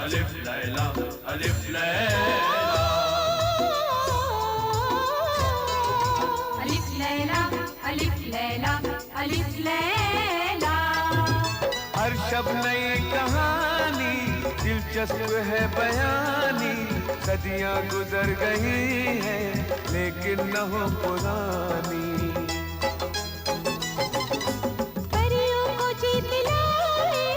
अलिफ लैला अलिफ लैला अलिफ लैला अलिफ लैला अलिफ लैला। हर शब नई कहानी दिलचस्प है बयानी, सदियां गुजर गई हैं लेकिन न हो पुरानी। परियों को जीत लाए,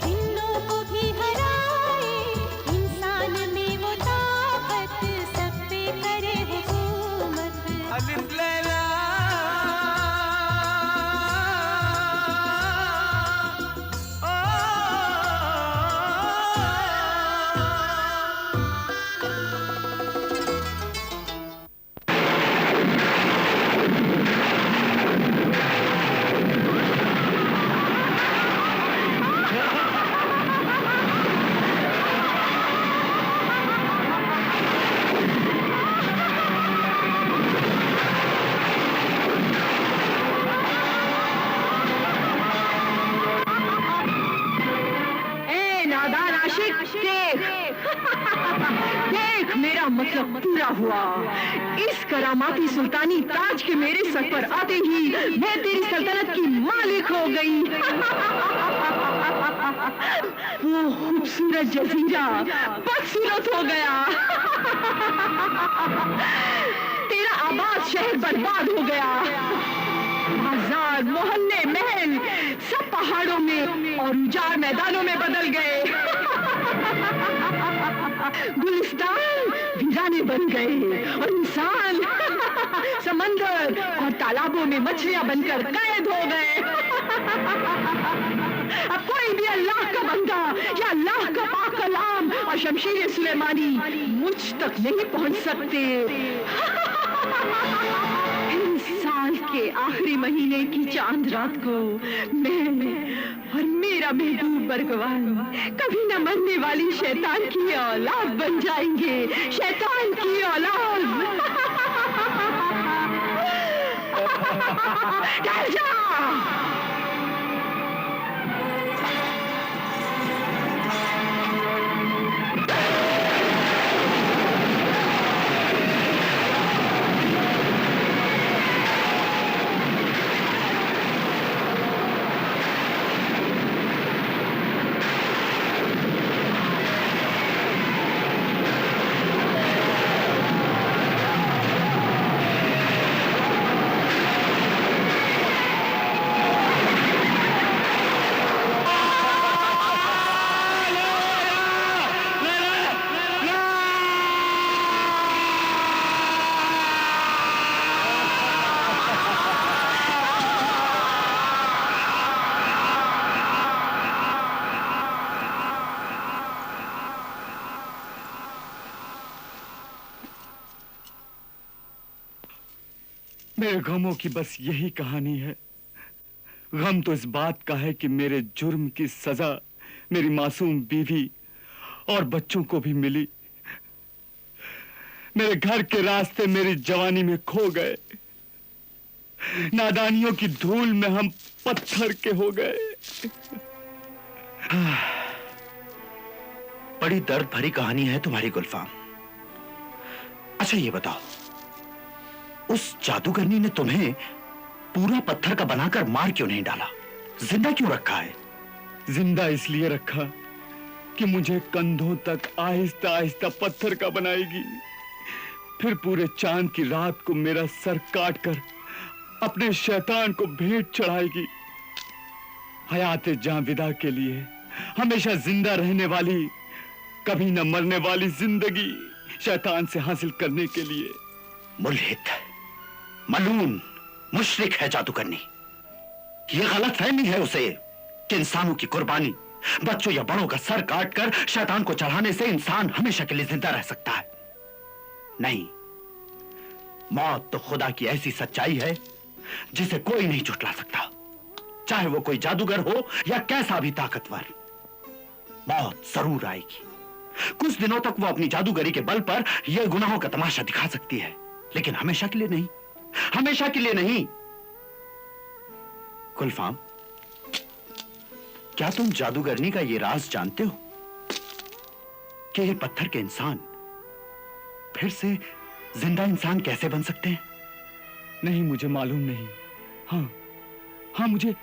जिन्नों को भी हराए, इंसान में वो ताकत सब पे करे हुकूमत। अलिफ लैला देख मेरा मतलब पूरा हुआ। इस करामाती सुल्तानी ताज के मेरे सर पर आते ही मैं तेरी सल्तनत की मालिक हो गई। वो खूबसूरत जजीरा बदसूरत हो गया। तेरा आबाद शहर बर्बाद हो गया। बाजार मोहल्ले महल सब पहाड़ों में और उजाड़ मैदानों में बदल गए। गुलिस्तान वीराने बन गए और इंसान समंदर और तालाबों में मछलियां बनकर कैद हो गए। अब कोई भी अल्लाह का बंदा या अल्लाह का पाक कलाम और शमशीर सुलेमानी मुझ तक नहीं पहुंच सकते। साल के आखिरी महीने की चांद रात को मैं और मेरा महबूब बरगवान कभी न मरने वाली शैतान की औलाद बन जाएंगे। शैतान की औलाद। डर जा। मेरे गमों की बस यही कहानी है। गम तो इस बात का है कि मेरे जुर्म की सजा मेरी मासूम बीवी और बच्चों को भी मिली। मेरे घर के रास्ते मेरी जवानी में खो गए। नादानियों की धूल में हम पत्थर के हो गए। बड़ी दर्द भरी कहानी है तुम्हारी गुलफाम। अच्छा ये बताओ, उस जादूगरनी ने तुम्हें पूरा पत्थर का बनाकर मार क्यों नहीं डाला? जिंदा क्यों रखा है? जिंदा इसलिए रखा कि मुझे कंधों तक आहिस्ता आहिस्ता पत्थर का बनाएगी, फिर पूरे चांद की रात को मेरा सर काटकर अपने शैतान को भेंट चढ़ाएगी। हयात जां विदा के लिए हमेशा जिंदा रहने वाली, कभी न मरने वाली जिंदगी शैतान से हासिल करने के लिए। मुल्हिद, मलून, मुशरिक है जादूगरनी। ये गलतफहमी है उसे कि इंसानों की कुर्बानी, बच्चों या बड़ों का सर काटकर शैतान को चढ़ाने से इंसान हमेशा के लिए जिंदा रह सकता है। नहीं, मौत तो खुदा की ऐसी सच्चाई है जिसे कोई नहीं झुठला सकता, चाहे वो कोई जादूगर हो या कैसा भी ताकतवर। मौत जरूर आएगी। कुछ दिनों तक वो अपनी जादूगरी के बल पर यह गुनाहों का तमाशा दिखा सकती है, लेकिन हमेशा के लिए नहीं, हमेशा के लिए नहीं। गुलफाम, क्या तुम जादूगरनी का ये राज जानते हो? कि ये पत्थर के इंसान फिर से जिंदा इंसान कैसे बन सकते हैं? नहीं, मुझे मालूम नहीं। हाँ, मुझे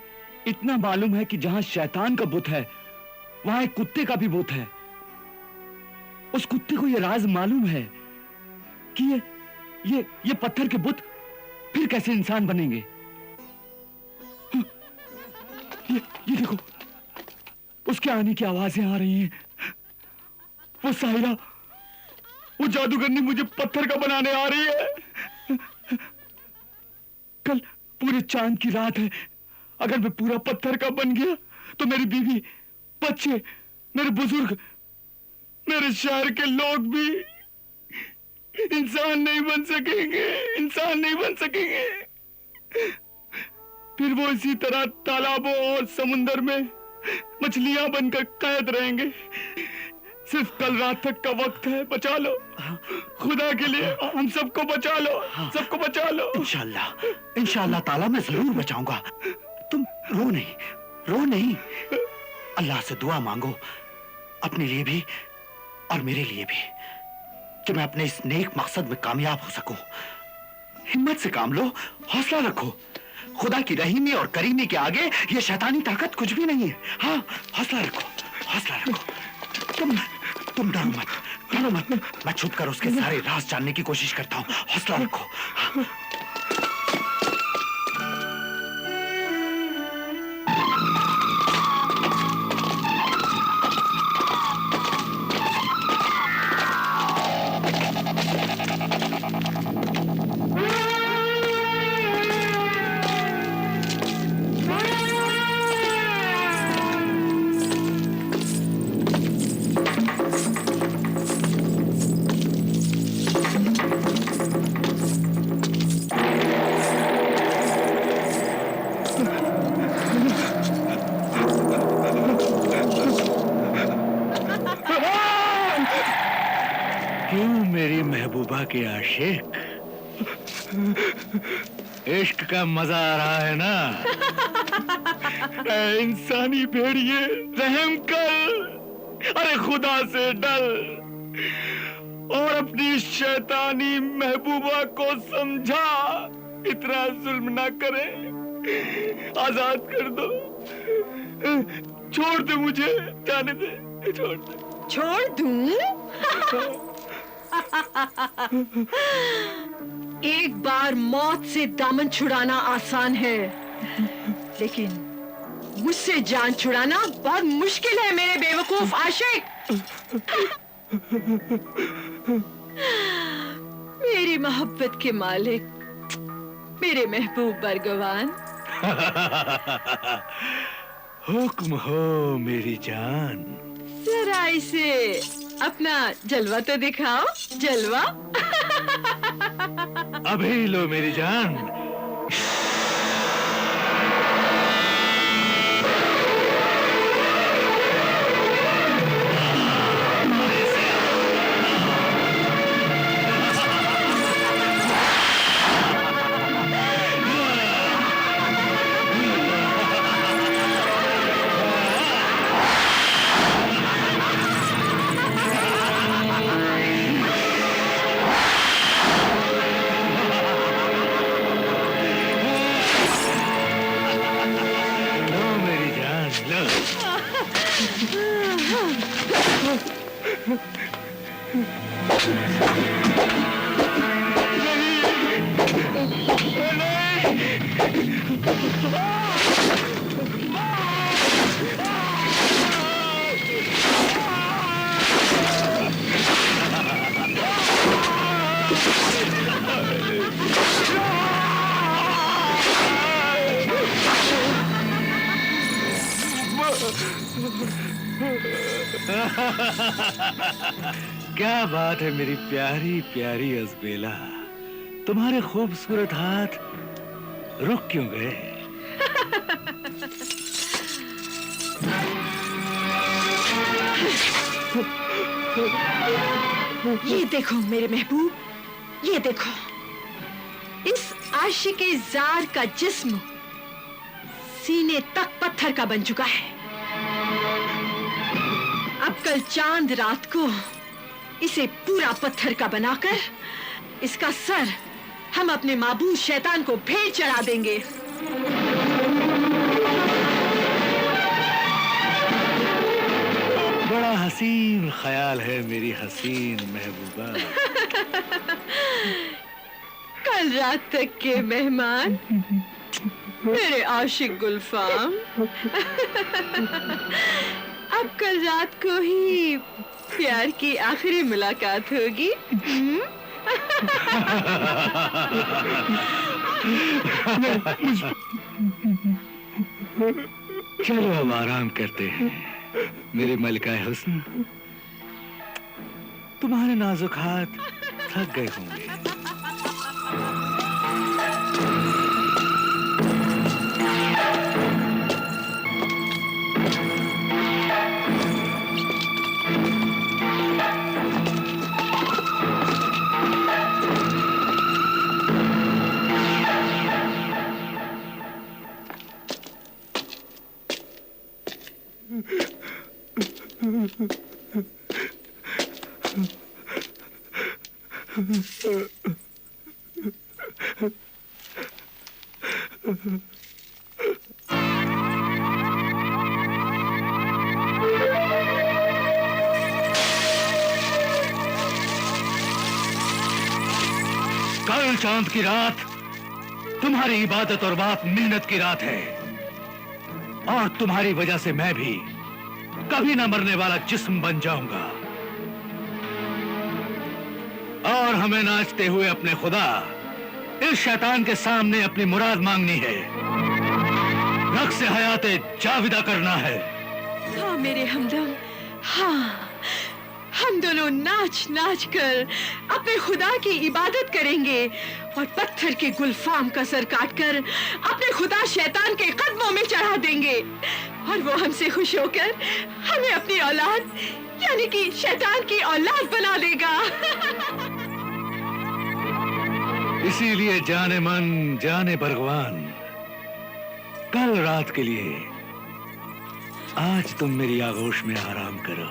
इतना मालूम है कि जहां शैतान का बुत है वहां एक कुत्ते का भी बुत है। उस कुत्ते को यह राज मालूम है कि ये पत्थर के बुत फिर कैसे इंसान बनेंगे। हाँ, ये देखो, उसके आने की आवाजें आ रही हैं। वो साहिरा, वो जादूगरनी मुझे पत्थर का बनाने आ रही है। कल पूरे चांद की रात है। अगर मैं पूरा पत्थर का बन गया तो मेरी बीवी, बच्चे, मेरे बुजुर्ग, मेरे शहर के लोग भी इंसान नहीं बन सकेंगे, इंसान नहीं बन सकेंगे। फिर वो इसी तरह तालाबों और समुंदर में मछलियां बनकर कैद रहेंगे। सिर्फ कल रात तक का वक्त है, बचा लो। खुदा के लिए हम सबको बचा लो, सबको बचा लो। इंशाअल्लाह ताला मैं जरूर बचाऊंगा। तुम रो नहीं। अल्लाह से दुआ मांगो, अपने लिए भी और मेरे लिए भी, कि मैं अपने इस नेक मकसद में कामयाब हो सकूं। हिम्मत से काम लो, हौसला रखो। खुदा की रहीमी और करीमी के आगे ये शैतानी ताकत कुछ भी नहीं है। हाँ, हौसला रखो। तुम डरो मत। मैं छुप कर उसके सारे राज जानने की कोशिश करता हूँ। हौसला रखो। हाँ। मेरी महबूबा के आशिक, इश्क का मजा आ रहा है ना? ऐ इंसानी भेड़िए, रहम कर। अरे खुदा से डर और अपनी शैतानी महबूबा को समझा। इतना जुल्म ना करे, आजाद कर दो। छोड़ दे मुझे, जाने दे, छोड़ दूं? एक बार मौत से दामन छुड़ाना आसान है, लेकिन मुझसे जान छुड़ाना बहुत मुश्किल है मेरे बेवकूफ आशिक। मेरी मोहब्बत के मालिक, मेरे महबूब बरगवान। हुक्म हो मेरी जान। जरा इसे अपना जलवा तो दिखाओ, जलवा। अभी लो मेरी जान। क्या बात है मेरी प्यारी प्यारी अज़बेला, तुम्हारे खूबसूरत हाथ रुक क्यों गए? ये देखो मेरे महबूब, ये देखो, इस आशिके जार का जिस्म सीने तक पत्थर का बन चुका है। अब कल चांद रात को इसे पूरा पत्थर का बनाकर इसका सर हम अपने माबूद शैतान को भेंट चढ़ा देंगे। बड़ा हसीन ख्याल है मेरी हसीन महबूबा। कल रात तक के मेहमान मेरे आशिक गुलफाम, अब कल रात को ही प्यार की आखिरी मुलाकात होगी। चलो अब आराम करते हैं मेरे मलिकाए हुस्न। तुम्हारे नाजुक हाथ थक गए होंगे। कल चांद की रात तुम्हारी इबादत और बाप मेहनत की रात है, और तुम्हारी वजह से मैं भी कभी न मरने वाला जिस्म बन जाऊंगा। और हमें नाचते हुए अपने खुदा इस शैतान के सामने अपनी मुराद मांगनी है, रक्स हयाते जाविदा करना है। हाँ मेरे हमदम, हाँ हम दोनों नाच नाच कर अपने खुदा की इबादत करेंगे और पत्थर के गुलफाम का सर काटकर अपने खुदा शैतान के कदमों में चढ़ा देंगे, और वो हमसे खुश होकर हमें अपनी औलाद यानी कि शैतान की औलाद बना देगा। इसीलिए जाने मन जाने भगवान, कल रात के लिए आज तुम मेरी आगोश में आराम करो।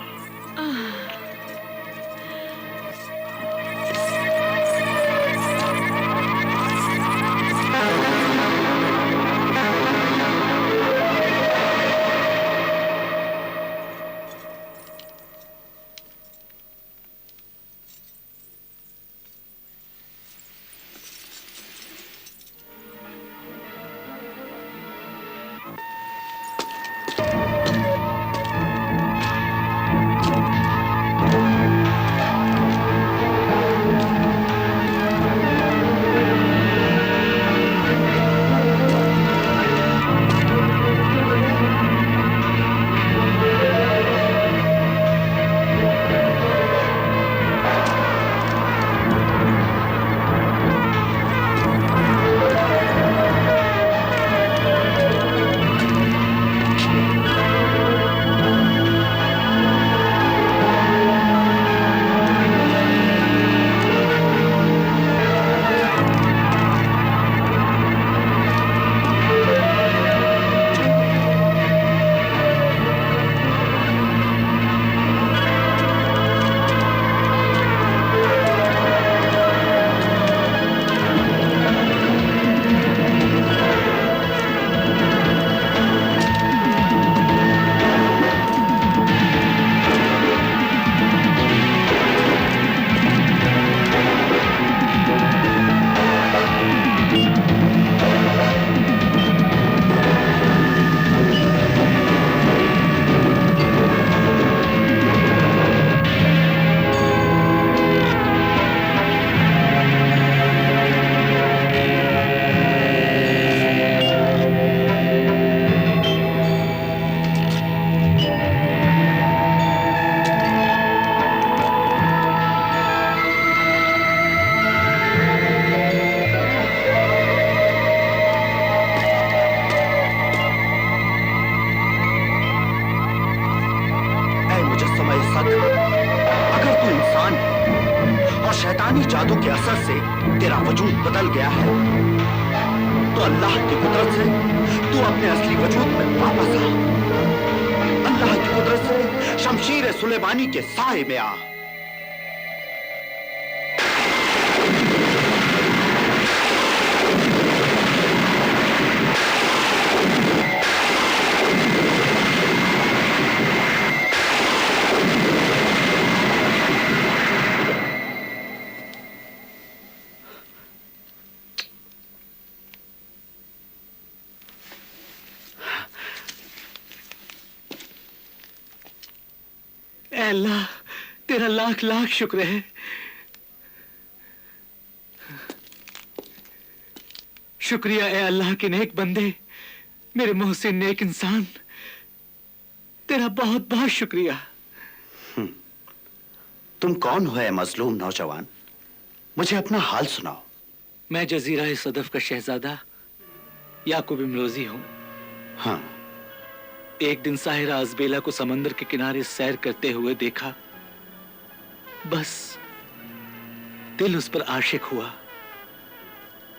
शैतानी जादू के असर से तेरा वजूद बदल गया है, तो अल्लाह की कुदरत से तू अपने असली वजूद में वापस आ। अल्लाह की कुदरत से शमशीर सुलेमानी के साए में आ। ऐ अल्लाह, तेरा लाख लाख शुक्र है। शुक्रिया ऐ अल्लाह के नेक बंदे, मेरे मोहसिन नेक इंसान, तेरा बहुत बहुत शुक्रिया। तुम कौन हो ऐ मजलूम नौजवान? मुझे अपना हाल सुनाओ। मैं जजीरा सदफ का शहजादा याकूब इमरोजी हूं। हाँ। एक दिन साहिरा अजबेला को समंदर के किनारे सैर करते हुए देखा। बस दिल उस पर आशिक हुआ।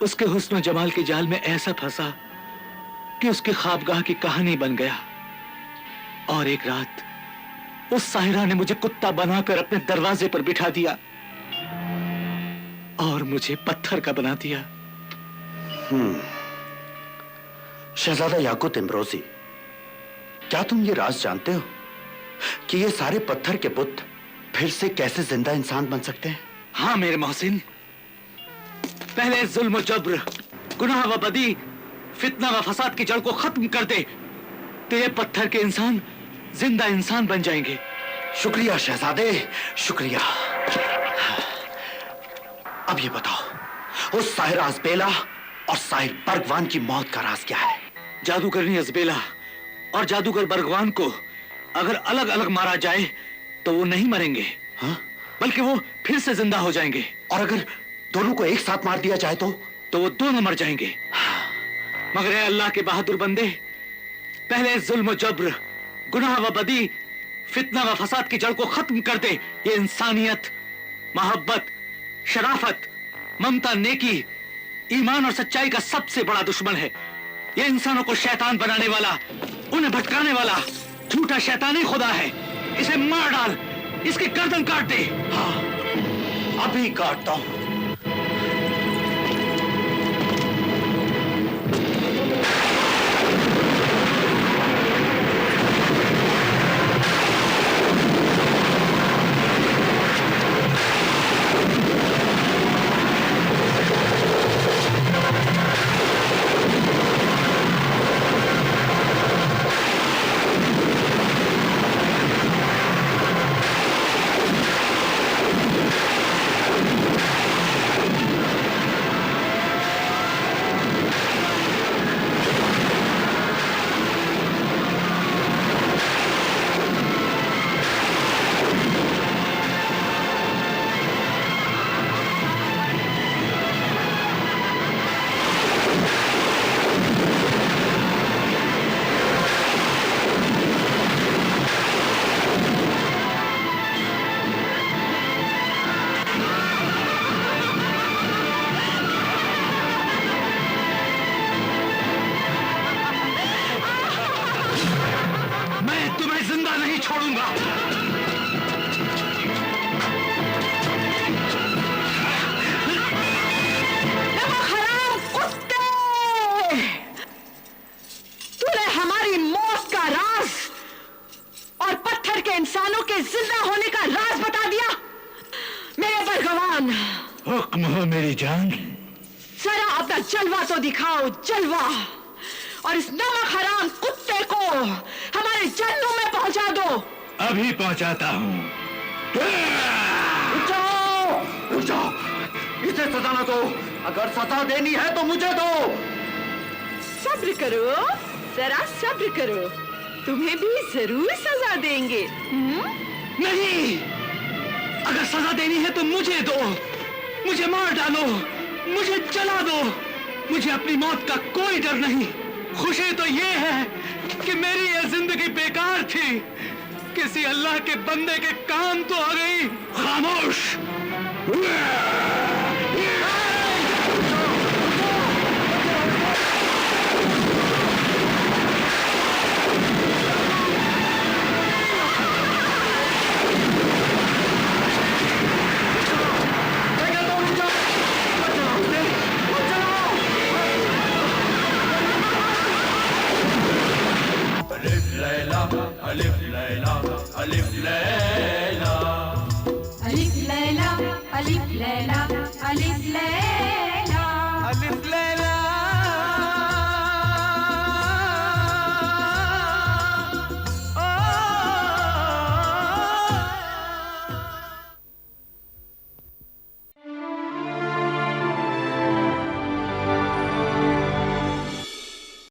उसके हुस्न जमाल के जाल में ऐसा फंसा कि उसकी ख्वाबगाह की कहानी बन गया। और एक रात उस साहिरा ने मुझे कुत्ता बनाकर अपने दरवाजे पर बिठा दिया और मुझे पत्थर का बना दिया। शहजादा याकूब इमरोजी, क्या तुम ये राज जानते हो कि ये सारे पत्थर के बुत फिर से कैसे जिंदा इंसान बन सकते हैं? हाँ मेरे मोहसिन, पहले जुल्म जब्र, गुनाह व बदी, फितना व फसाद की जड़ को खत्म कर दे तो ये पत्थर के इंसान जिंदा इंसान बन जाएंगे। शुक्रिया शहजादे, शुक्रिया। अब ये बताओ, उस साहिरा अजबेला और साहिर बरगवान की मौत का राज क्या है? जादूगरनी अजबेला और जादूगर बरगवान को अगर अलग अलग मारा जाए तो वो नहीं मरेंगे। हाँ? बल्कि वो फिर से जिंदा हो जाएंगे। और अगर दोनों को एक साथ मार दिया जाए तो वो दोनों मर जाएंगे। मगर है अल्लाह के बहादुर बंदे, पहले जुल्म जब्र, गुनाह व बदी, फितना व फसाद की जड़ को खत्म कर दे। ये इंसानियत, मोहब्बत, शराफत, ममता, नेकी, ईमान और सच्चाई का सबसे बड़ा दुश्मन है। ये इंसानों को शैतान बनाने वाला, उन्हें भटकाने वाला झूठा शैतानी खुदा है। इसे मार डाल, इसकी गर्दन काट दे। हाँ, अभी काटता हूं। इंसानों के जिंदा होने का राज बता दिया। मेरे बरगवान, हुक्म हो मेरी जान। जरा अपना जलवा तो दिखाओ, जलवा, और इस नमक हराम कुत्ते को हमारे जन्नों में पहुंचा दो। अभी पहुंचाता हूँ। रुक जाओ, रुक जाओ, इसे सजा न दो। अगर सजा देनी है तो मुझे दो। सब्र करो, जरा सब्र करो, तुम्हें भी जरूर सजा देंगे। नहीं, अगर सजा देनी है तो मुझे दो, मुझे मार डालो, मुझे जला दो। मुझे अपनी मौत का कोई डर नहीं। खुशी तो ये है कि मेरी ये जिंदगी बेकार थी, किसी अल्लाह के बंदे के काम तो आ गई। खामोश। अलिफ लैला अलिफ लैला अलिफ लैला अलिफ लैला अलिफ लैला